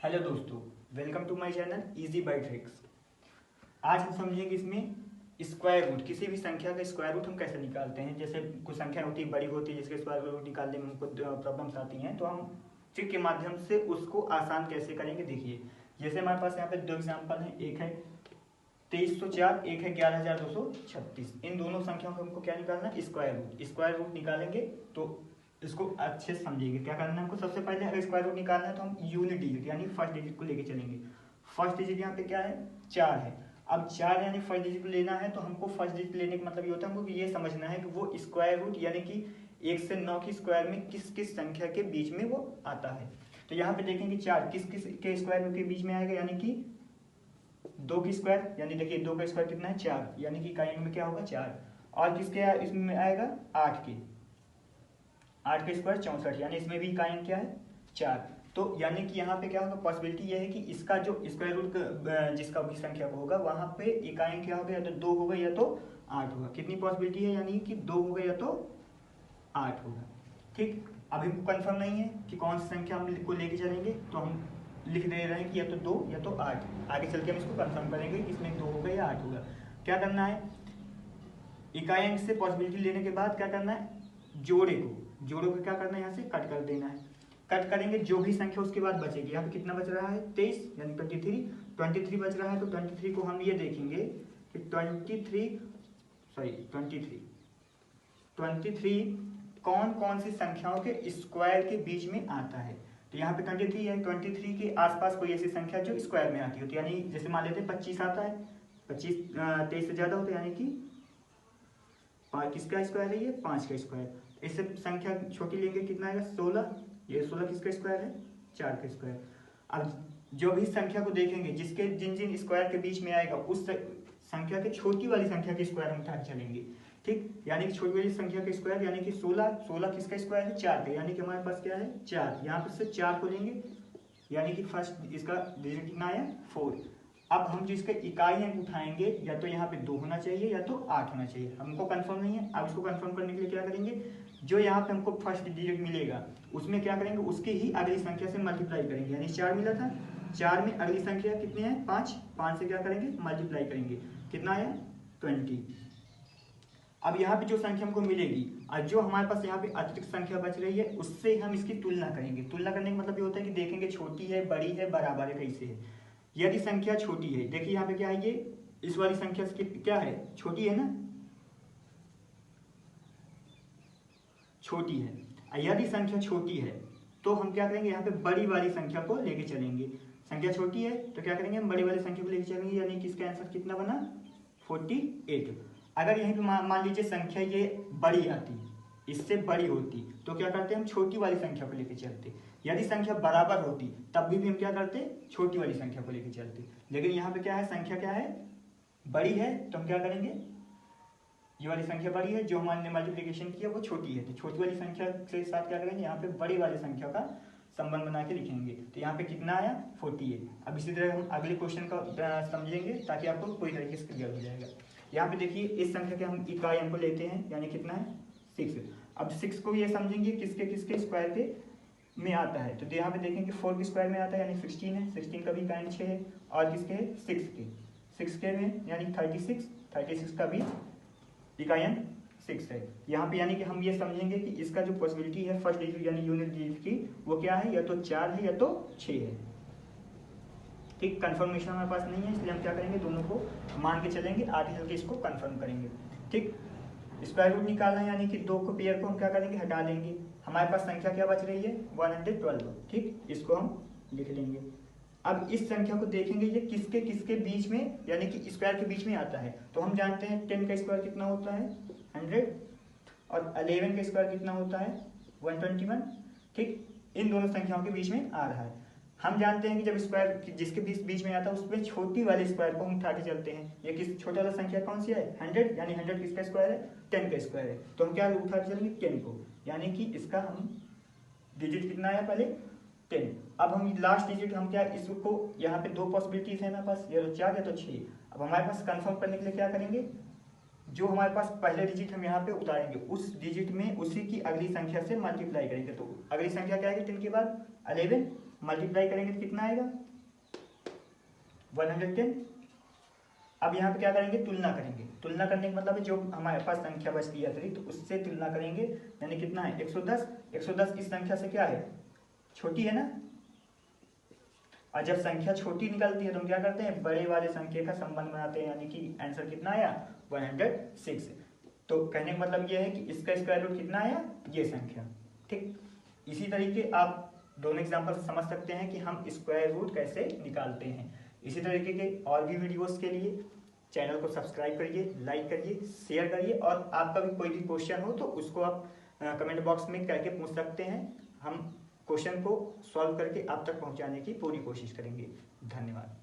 Hello दोस्तों, welcome to my channel easy by tricks. आज हम समझेंगे इसमें स्क्वायर रूट, किसी भी संख्या का स्क्वायर रूट हम कैसे निकालते हैं। जैसे कुछ संख्या होती है बड़ी होती है जिसके स्क्वायर रूट निकालने में हमको प्रॉब्लम्स आती हैं, तो हम ट्रिक के माध्यम से उसको आसान कैसे करेंगे देखिए। जैसे हमारे पास यहाँ पे दो एग्जाम्पल हैं, एक है 2304, एक है 11236। इन दोनों संख्याओं को हमको क्या निकालना है, स्क्वायर रूट। स्क्वायर रूट निकालेंगे तो इसको अच्छे से समझिएगा। क्या करना है हमको, सबसे पहले अगर स्क्वायर रूट निकालना है तो हम यूनिट डिजिट यानी फर्स्ट डिजिट को लेके चलेंगे। फर्स्ट डिजिट यहाँ पे क्या है, 4 है। अब 4 यानी फर्स्ट डिजिट को लेना है तो हमको फर्स्ट डिजिट लेने का मतलब ये होता है हमको कि ये समझना है कि वो स्क्वायर रूट यानी कि 1 से 9 की स्क्वायर में किस किस संख्या के बीच में वो आता है। तो यहाँ पे देखेंगे 4 किस किस के स्क्वायर के बीच में आएगा, यानी कि 2 की स्क्वायर, यानी देखिए 2 का स्क्वायर कितना है 4, यानी कि इकाई में क्या होगा 4। और किसके इसमें आएगा 8 के, 8 का स्क्वायर 64, यानी इसमें भी इकाई क्या है 4। तो यानी कि यहाँ पे क्या होगा, पॉसिबिलिटी ये है कि इसका जो स्क्वायर रूट जिसका भी संख्या को होगा वहां पे इकाई क्या होगा, या तो 2 होगा या तो 8 होगा। कितनी पॉसिबिलिटी है, यानी कि 2 होगा या तो 8 होगा। ठीक, अभी कंफर्म नहीं है कि कौन सी संख्या हम को लेके चलेंगे, तो हम लिख दे रहे हैं कि या तो 2 या तो 8। आगे चल के हम इसको कंफर्म करेंगे कि इसमें 2 होगा या 8 होगा। क्या करना है, इकाई अंक से पॉसिबिलिटी लेने के बाद क्या करना है, जोड़े को क्या करना है, यहाँ से कट कर देना है। कट करेंगे, जो भी संख्या उसके बाद बचेगी। यहाँ पे कितना बच रहा है 23 यानी 23 बच रहा है। तो 23 को हम ये देखेंगे कि 23 कौन कौन सी संख्याओं के स्क्वायर के बीच में आता है। तो यहाँ पे 23 है, 23 के आसपास कोई ऐसी संख्या जो स्क्वायर में आती होती है, यानी जैसे मान लेते हैं 25 आता है, 25 23 से ज्यादा होता है, यानी कि किसका स्क्वायर है, ये 5 का स्क्वायर। इससे संख्या छोटी लेंगे, कितना आएगा 16, ये 16 किसका स्क्वायर है 4 का स्क्वायर। अब जो भी संख्या को देखेंगे जिसके जिन जिन स्क्वायर के बीच में आएगा उस संख्या के छोटी वाली संख्या के स्क्वायर हम उठा के चलेंगे। ठीक, यानी कि छोटी वाली संख्या के स्क्वायर, यानी कि 16 किसका स्क्वायर है 4 का, यानी कि हमारे पास क्या है 4। यहाँ पर से 4 को लेंगे, यानी कि फर्स्ट इसका डिजिट कितना आया 4। अब हम जो इसका इकाई अंक उठाएंगे, या तो यहाँ पे 2 होना चाहिए या तो 8 होना चाहिए, हमको कंफर्म नहीं है। अब इसको कंफर्म करने के लिए क्या करेंगे, जो यहाँ पे हमको फर्स्ट डिजिट मिलेगा उसमें क्या करेंगे, उसकी ही अगली संख्या से मल्टीप्लाई करेंगे। यानी 4 मिला था, 4 में अगली संख्या कितनी है 5 से क्या करेंगे मल्टीप्लाई करेंगे, कितना आया 20। अब यहाँ पे जो संख्या हमको मिलेगी और जो हमारे पास यहाँ पे अतिरिक्त संख्या बच रही है उससे हम इसकी तुलना करेंगे। तुलना करने का मतलब ये होता है कि देखेंगे छोटी है बड़ी है बराबर है कैसे है। यदि संख्या छोटी है, देखिए यहाँ पे क्या है, ये इस वाली संख्या से क्या है छोटी है ना, छोटी है। यदि संख्या छोटी है तो हम क्या करेंगे, यहाँ पे बड़ी वाली संख्या को लेके चलेंगे। संख्या छोटी है तो क्या करेंगे, हम बड़ी वाली संख्या को लेके चलेंगे, यानी कि इसका आंसर कितना बना 48। अगर यहीं पे मान लीजिए संख्या ये बड़ी आती, इससे बड़ी होती, तो क्या करते हम छोटी वाली संख्या को लेके चलते। यदि संख्या बराबर होती तब भी हम क्या करते, छोटी वाली संख्या को लेके चलते। लेकिन यहाँ पे क्या है, संख्या क्या है बड़ी है, तो हम क्या करेंगे, ये वाली संख्या बड़ी है, जो हमने मल्टीप्लिकेशन किया वो छोटी है, तो छोटी वाली संख्या के साथ क्या करेंगे, यहाँ पे बड़ी वाली संख्या का संबंध बना के लिखेंगे। तो यहाँ पे कितना आया 48। अब इसी तरह हम अगले क्वेश्चन का समझेंगे ताकि आपको पूरी तरीके से क्लियर हो जाएगा। यहाँ पे देखिए इस संख्या के हम इकाई अंक को लेते हैं, यानी कितना है 6। अब 6 को ये समझेंगे किसके किसके स्क्वायर के में आता है। तो यहाँ पे देखेंगे 4 के स्क्वायर में आता है, यानी 16 है, 16 का भी इकाई 6 है, और किसके है 6 के में, यानी 36 का भी इकाई अंक 6 है। यहाँ पे यानी कि हम ये समझेंगे कि इसका जो पॉसिबिलिटी है फर्स्ट डिजिट यानी यूनिट डिजिट की, वो क्या है, या तो 4 है या तो 6 है। ठीक, कंफर्मेशन हमारे पास नहीं है, इसलिए हम क्या करेंगे, दोनों को मान के चलेंगे, आगे चल के इसको कंफर्म करेंगे। ठीक, स्क्वायर रूट निकालना है, यानी कि 2 को पेयर को हम क्या करेंगे हटा देंगे। हमारे पास संख्या क्या बच रही है 112। ठीक, इसको हम लिख लेंगे। अब इस संख्या को देखेंगे ये किसके किसके बीच में, यानी कि स्क्वायर के बीच में आता है। तो हम जानते हैं 10 का स्क्वायर कितना होता है 100, और 11 का स्क्वायर कितना होता है 121। ठीक, इन दोनों संख्याओं के बीच में आ रहा है। हम जानते हैं कि जब स्क्वायर जिसके बीच में आता है उसमें छोटी वाले स्क्वायर को हम उठा के चलते हैं। ये किस छोटा वाला संख्या कौन सी है 100, यानी 100 किसका स्क्वायर है 10 का स्क्वायर है। तो हम क्या उठा के चलेंगे 10 को, यानी कि इसका हम डिजिट कितना आया पहले 10। अब हम लास्ट डिजिट हम क्या, इसको यहाँ पे 2 पॉसिबिलिटीज है हमारे पास, या तो 4 या तो 6। अब हमारे पास कंफर्म करने के लिए क्या करेंगे, जो हमारे पास पहले डिजिट हम यहाँ पे उतारेंगे उस डिजिट में उसी की अगली संख्या से मल्टीप्लाई करेंगे। तो अगली संख्या क्या आएगी 10 के बाद 11 मल्टीप्लाई करेंगे तो कितना आएगा 110। अब यहाँ पे क्या करेंगे, तुलना करेंगे। तुलना करने का मतलब है जो हमारे पास संख्या बचती है अतिरिक्त, तो उससे तुलना करेंगे, यानी कितना है 110। 110 इस संख्या से क्या है, छोटी है ना। और जब संख्या छोटी निकलती है तो हम क्या करते हैं, बड़े वाले संख्या का संबंध बनाते हैं, यानी कि आंसर कितना आया 106। तो कहने का मतलब ये है कि इसका स्क्वायर रूट कितना आया, ये संख्या। ठीक, इसी तरीके आप दोनों एग्जाम्पल समझ सकते हैं कि हम स्क्वायर रूट कैसे निकालते हैं। इसी तरीके के और भी वीडियोस के लिए चैनल को सब्सक्राइब करिए, लाइक करिए, शेयर करिए, और आपका भी कोई भी क्वेश्चन हो तो उसको आप कमेंट बॉक्स में करके पूछ सकते हैं। हम क्वेश्चन को सॉल्व करके आप तक पहुंचाने की पूरी कोशिश करेंगे। धन्यवाद।